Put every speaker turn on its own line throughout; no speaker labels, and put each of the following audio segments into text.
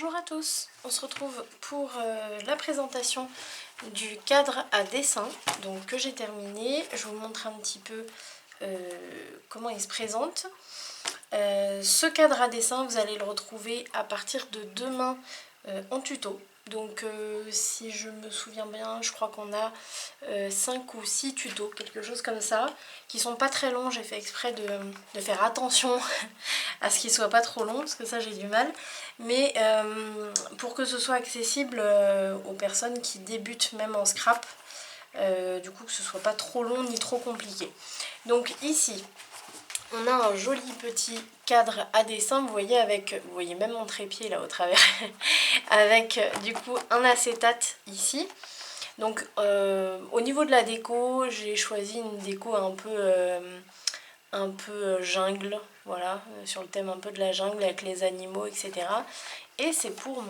Bonjour à tous, on se retrouve pour la présentation du cadre à dessin donc, que j'ai terminé. Je vous montre un petit peu comment il se présente. Ce cadre à dessin, vous allez le retrouver à partir de demain en tuto. Donc si je me souviens bien, je crois qu'on a 5 ou 6 tutos, quelque chose comme ça, qui sont pas très longs. J'ai fait exprès de faire attention à ce qu'ils soient pas trop longs, parce que ça j'ai du mal. Mais pour que ce soit accessible aux personnes qui débutent même en scrap, du coup que ce soit pas trop long ni trop compliqué. Donc ici, on a un joli petit cadre à dessin, vous voyez même mon trépied là au travers, avec du coup un acétate ici. Donc au niveau de la déco, j'ai choisi une déco un peu jungle, voilà, sur le thème un peu de la jungle avec les animaux, etc. Et c'est pour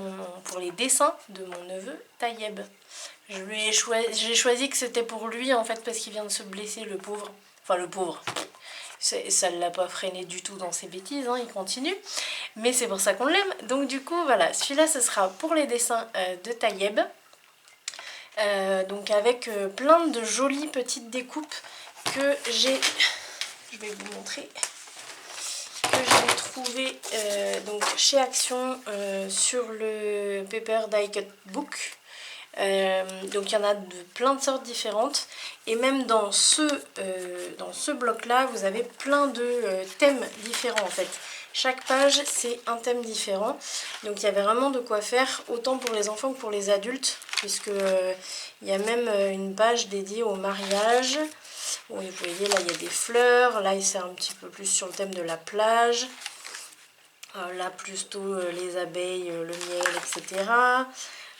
les dessins de mon neveu Tayeb. J'ai choisi que c'était pour lui en fait parce qu'il vient de se blesser, le pauvre. Enfin le pauvre. Ça ne l'a pas freiné du tout dans ses bêtises, hein, il continue. Mais c'est pour ça qu'on l'aime. Donc du coup, voilà, celui-là, ce sera pour les dessins de Tayeb. Donc avec plein de jolies petites découpes que j'ai... Je vais vous montrer. Que j'ai trouvé donc chez Action sur le Paper Die Cut Book. Donc il y en a de plein de sortes différentes et même dans ce bloc là vous avez plein de thèmes différents en fait. Chaque page c'est un thème différent, donc il y avait vraiment de quoi faire autant pour les enfants que pour les adultes, puisque il y a même une page dédiée au mariage. Oui, vous voyez là il y a des fleurs, là c'est un petit peu plus sur le thème de la plage, là plutôt les abeilles, le miel, etc.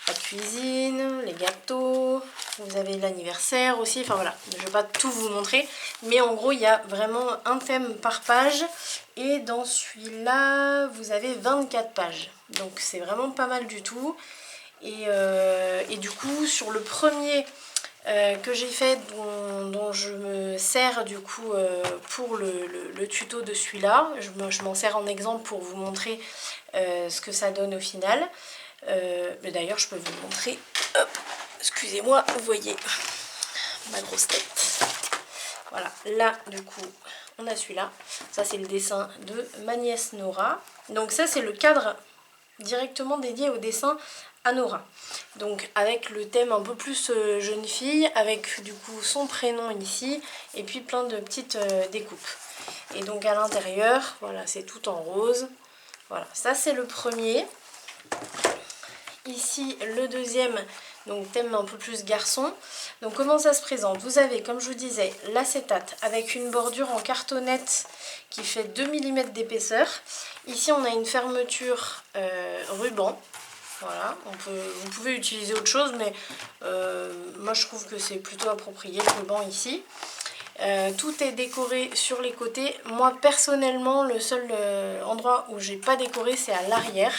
La cuisine, les gâteaux, vous avez l'anniversaire aussi, enfin voilà, je ne vais pas tout vous montrer, mais en gros il y a vraiment un thème par page, et dans celui-là vous avez 24 pages, donc c'est vraiment pas mal du tout, et du coup sur le premier que j'ai fait, dont je me sers du coup pour le tuto de celui-là, je m'en sers en exemple pour vous montrer ce que ça donne au final. Mais d'ailleurs je peux vous montrer, excusez-moi, vous voyez ma grosse tête, voilà, là du coup on a celui-là, ça c'est le dessin de ma nièce Nora, donc ça c'est le cadre directement dédié au dessin à Nora, donc avec le thème un peu plus jeune fille, avec du coup son prénom ici, et puis plein de petites découpes, et donc à l'intérieur, voilà, c'est tout en rose, voilà, ça c'est le premier. Ici le deuxième, donc thème un peu plus garçon. Donc comment ça se présente? Vous avez, comme je vous disais, l'acétate avec une bordure en cartonnette qui fait 2 mm d'épaisseur. Ici on a une fermeture ruban. Voilà, vous pouvez utiliser autre chose, mais moi je trouve que c'est plutôt approprié le ruban ici. Tout est décoré sur les côtés. Moi personnellement, le seul endroit où j'ai pas décoré, c'est à l'arrière.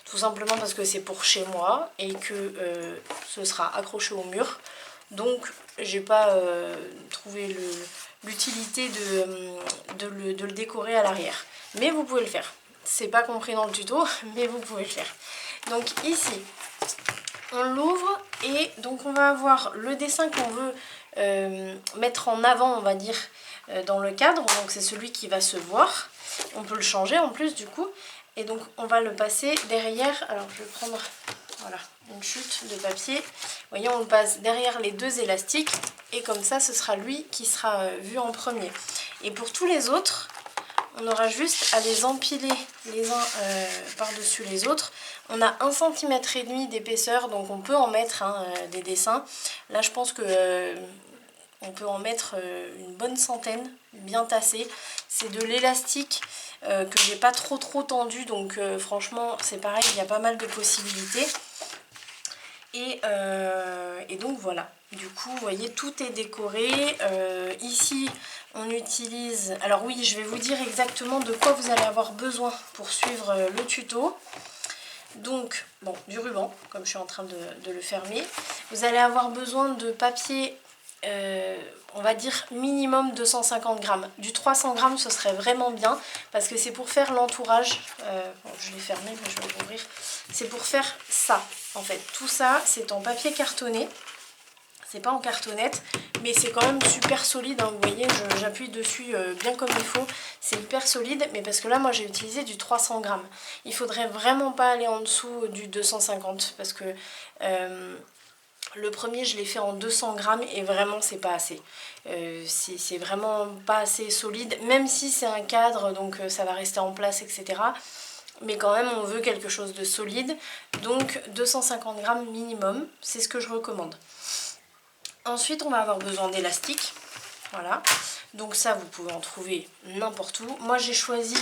Tout simplement parce que c'est pour chez moi et que ce sera accroché au mur. Donc j'ai pas trouvé l'utilité de le décorer à l'arrière. Mais vous pouvez le faire. C'est pas compris dans le tuto, mais vous pouvez le faire. Donc ici, on l'ouvre et donc on va avoir le dessin qu'on veut mettre en avant, on va dire, dans le cadre. Donc c'est celui qui va se voir. On peut le changer en plus du coup. Et donc on va le passer derrière, alors je vais prendre voilà, une chute de papier. Vous voyez, on le passe derrière les deux élastiques et comme ça ce sera lui qui sera vu en premier. Et pour tous les autres, on aura juste à les empiler les uns par-dessus les autres. On a 1,5 cm d'épaisseur, donc on peut en mettre des dessins. Là je pense que on peut en mettre une bonne centaine, bien tassé. C'est de l'élastique que j'ai pas trop tendu, donc franchement c'est pareil, il y a pas mal de possibilités. Et donc voilà, du coup vous voyez tout est décoré. Ici on utilise, alors oui je vais vous dire exactement de quoi vous allez avoir besoin pour suivre le tuto. Donc bon, du ruban, comme je suis en train de le fermer. Vous allez avoir besoin de papier on va dire minimum 250 grammes. Du 300 grammes ce serait vraiment bien parce que c'est pour faire l'entourage. Bon, je l'ai fermé mais je vais l'ouvrir. C'est pour faire ça en fait. Tout ça c'est en papier cartonné. C'est pas en cartonnette mais c'est quand même super solide. Hein. Vous voyez j'appuie dessus bien comme il faut. C'est hyper solide mais parce que là moi j'ai utilisé du 300 grammes. Il faudrait vraiment pas aller en dessous du 250 parce que... le premier je l'ai fait en 200 grammes et vraiment c'est pas assez. C'est vraiment pas assez solide, même si c'est un cadre donc ça va rester en place etc. Mais quand même on veut quelque chose de solide, donc 250 grammes minimum, c'est ce que je recommande. Ensuite on va avoir besoin d'élastique, voilà. Donc ça vous pouvez en trouver n'importe où. Moi j'ai choisi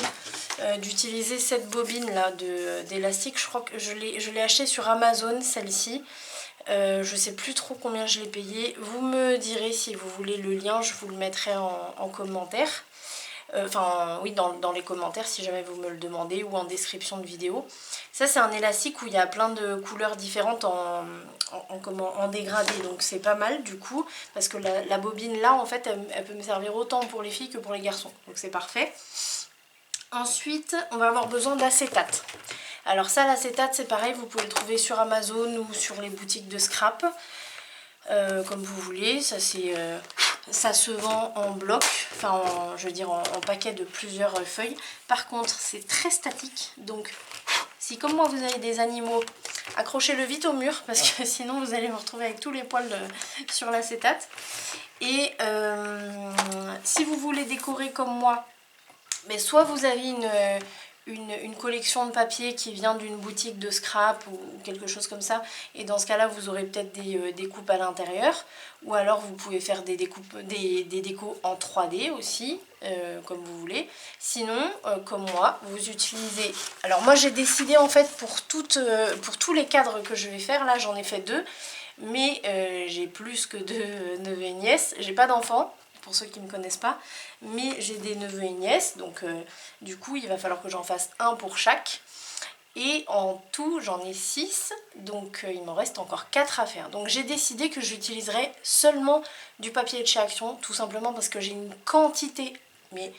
d'utiliser cette bobine là d'élastique, je crois que je l'ai acheté sur Amazon celle-ci. Je sais plus trop combien je l'ai payé. Vous me direz si vous voulez le lien, je vous le mettrai en commentaire. Enfin oui dans les commentaires si jamais vous me le demandez ou en description de vidéo. Ça c'est un élastique où il y a plein de couleurs différentes en dégradé, donc c'est pas mal du coup parce que la bobine là en fait elle peut me servir autant pour les filles que pour les garçons, donc c'est parfait. Ensuite on va avoir besoin d'acétate. Alors ça l'acétate c'est pareil, vous pouvez le trouver sur Amazon ou sur les boutiques de scrap. Comme vous voulez, ça se vend en bloc, enfin je veux dire en paquet de plusieurs feuilles. Par contre c'est très statique, donc si comme moi vous avez des animaux, accrochez-le vite au mur parce que sinon vous allez vous retrouver avec tous les poils sur l'acétate. Et si vous voulez décorer comme moi, mais soit vous avez une collection de papier qui vient d'une boutique de scrap ou quelque chose comme ça, et dans ce cas là vous aurez peut-être des découpes à l'intérieur, ou alors vous pouvez faire des décos en 3D aussi, comme vous voulez. Sinon comme moi vous utilisez, alors moi j'ai décidé en fait pour tous les cadres que je vais faire, là j'en ai fait 2, mais j'ai plus que 2 neveux et nièces, j'ai pas d'enfants pour ceux qui ne me connaissent pas, mais j'ai des neveux et nièces, donc du coup il va falloir que j'en fasse un pour chaque, et en tout j'en ai 6, donc il m'en reste encore 4 à faire. Donc j'ai décidé que j'utiliserai seulement du papier de chez Action, tout simplement parce que j'ai une quantité mais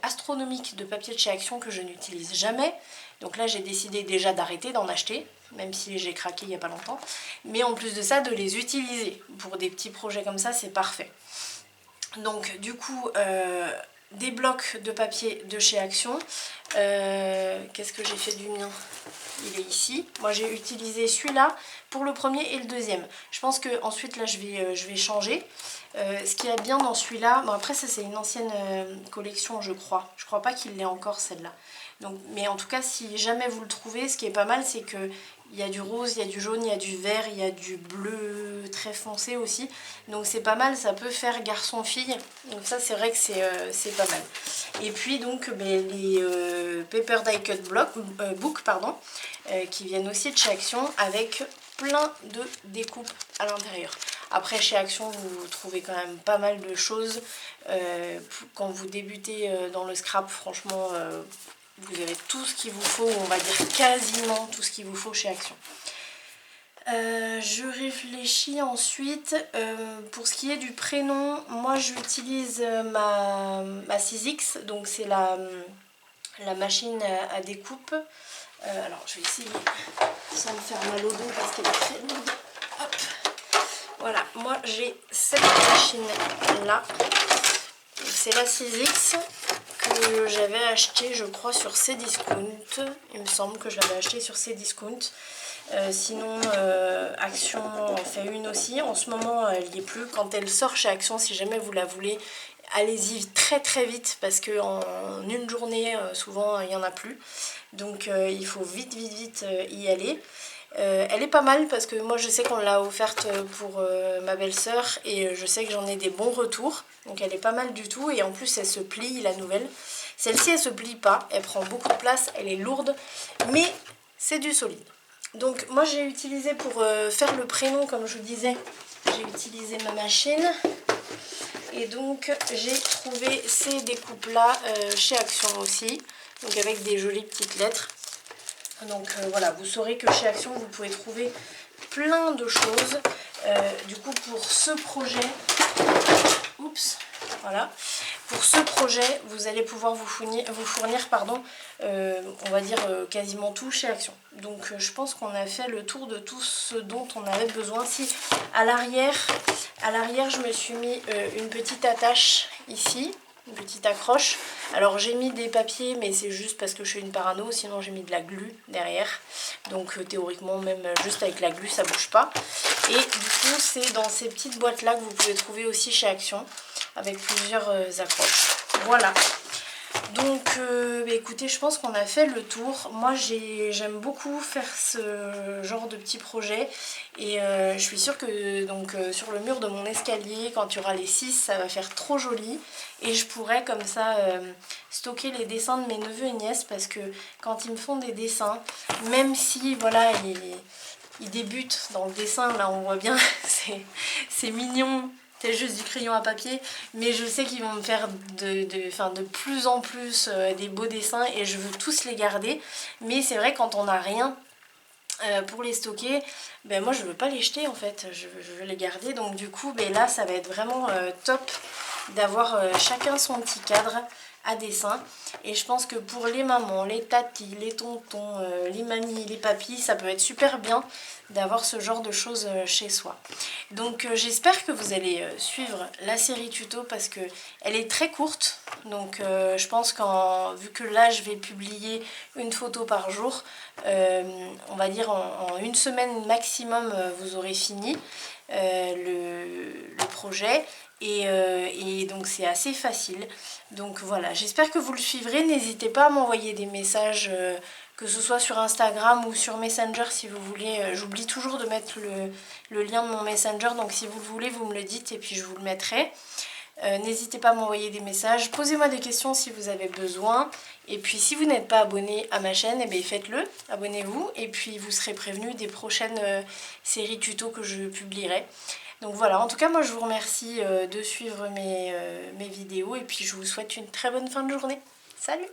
astronomique de papier de chez Action que je n'utilise jamais. Donc là j'ai décidé déjà d'arrêter d'en acheter, même si j'ai craqué il n'y a pas longtemps, mais en plus de ça de les utiliser pour des petits projets comme ça, c'est parfait. Donc du coup des blocs de papier de chez Action. Qu'est-ce que j'ai fait du mien? Il est ici. Moi j'ai utilisé celui-là pour le premier et le deuxième. Je pense que ensuite là je vais changer. Ce qu'il y a bien dans celui-là, bon après ça c'est une ancienne collection je crois. Je crois pas qu'il l'ait encore celle-là. Donc, mais en tout cas si jamais vous le trouvez, ce qui est pas mal c'est que il y a du rose, il y a du jaune, il y a du vert, il y a du bleu très foncé aussi. Donc c'est pas mal, ça peut faire garçon-fille. Donc ça c'est vrai que c'est pas mal. Et puis donc les Paper Die Cut Book, qui viennent aussi de chez Action avec plein de découpes à l'intérieur. Après chez Action vous trouvez quand même pas mal de choses. Quand vous débutez dans le scrap, franchement... vous avez tout ce qu'il vous faut, on va dire quasiment tout ce qu'il vous faut chez Action. Je réfléchis ensuite, pour ce qui est du prénom, moi j'utilise ma 6X, donc c'est la machine à découpe. Alors je vais essayer sans me faire mal au dos parce qu'elle est très lourde. Hop. Voilà, moi j'ai cette machine là, c'est la 6X. Que j'avais acheté je crois sur Cdiscount, il me semble que je l'avais acheté sur Cdiscount. Sinon Action en fait une aussi, en ce moment elle n'y est plus. Quand elle sort chez Action, si jamais vous la voulez, allez-y très très vite parce qu'en une journée souvent il n'y en a plus, donc il faut vite y aller. Elle est pas mal parce que moi je sais qu'on l'a offerte pour ma belle-sœur et je sais que j'en ai des bons retours, donc elle est pas mal du tout, et en plus elle se plie, la nouvelle. Celle-ci elle se plie pas, elle prend beaucoup de place, elle est lourde mais c'est du solide. Donc moi j'ai utilisé pour faire le prénom, comme je vous disais, j'ai utilisé ma machine, et donc j'ai trouvé ces découpes là chez Action aussi, donc avec des jolies petites lettres. Donc voilà, vous saurez que chez Action, vous pouvez trouver plein de choses. Du coup, pour ce projet, voilà. Pour ce projet, vous allez pouvoir vous fournir pardon, on va dire quasiment tout chez Action. Donc je pense qu'on a fait le tour de tout ce dont on avait besoin. Si à l'arrière, je me suis mis une petite attache ici, une petite accroche. Alors j'ai mis des papiers, mais c'est juste parce que je suis une parano, sinon j'ai mis de la glu derrière. Donc théoriquement, même juste avec la glu, ça bouge pas. Et du coup, c'est dans ces petites boîtes là que vous pouvez trouver aussi chez Action, avec plusieurs accroches. Voilà. Donc écoutez, je pense qu'on a fait le tour. Moi j'aime beaucoup faire ce genre de petits projets. Et je suis sûre que donc, sur le mur de mon escalier, quand il y aura les 6, ça va faire trop joli. Et je pourrais comme ça stocker les dessins de mes neveux et nièces. Parce que quand ils me font des dessins, même si voilà, ils débutent dans le dessin, là on voit bien, c'est mignon. C'est juste du crayon à papier, mais je sais qu'ils vont me faire de plus en plus des beaux dessins et je veux tous les garder. Mais c'est vrai, quand on n'a rien pour les stocker, ben moi je veux pas les jeter en fait, je veux les garder. Donc du coup, ben là ça va être vraiment top d'avoir chacun son petit cadre à dessin. Et je pense que pour les mamans, les tatis, les tontons, les mamies, les papis, ça peut être super bien d'avoir ce genre de choses chez soi. Donc j'espère que vous allez suivre la série tuto parce que elle est très courte. Donc je pense vu que là je vais publier une photo par jour, on va dire en une semaine maximum vous aurez fini le projet. Et donc c'est assez facile. Donc voilà, j'espère que vous le suivrez. N'hésitez pas à m'envoyer des messages, que ce soit sur Instagram ou sur Messenger si vous voulez. J'oublie toujours de mettre le lien de mon Messenger, donc si vous le voulez, vous me le dites et puis je vous le mettrai. N'hésitez pas à m'envoyer des messages, posez-moi des questions si vous avez besoin. Et puis si vous n'êtes pas abonné à ma chaîne, eh bien faites-le, abonnez-vous. Et puis vous serez prévenu des prochaines séries tutos que je publierai. Donc voilà, en tout cas moi je vous remercie de suivre mes vidéos et puis je vous souhaite une très bonne fin de journée. Salut!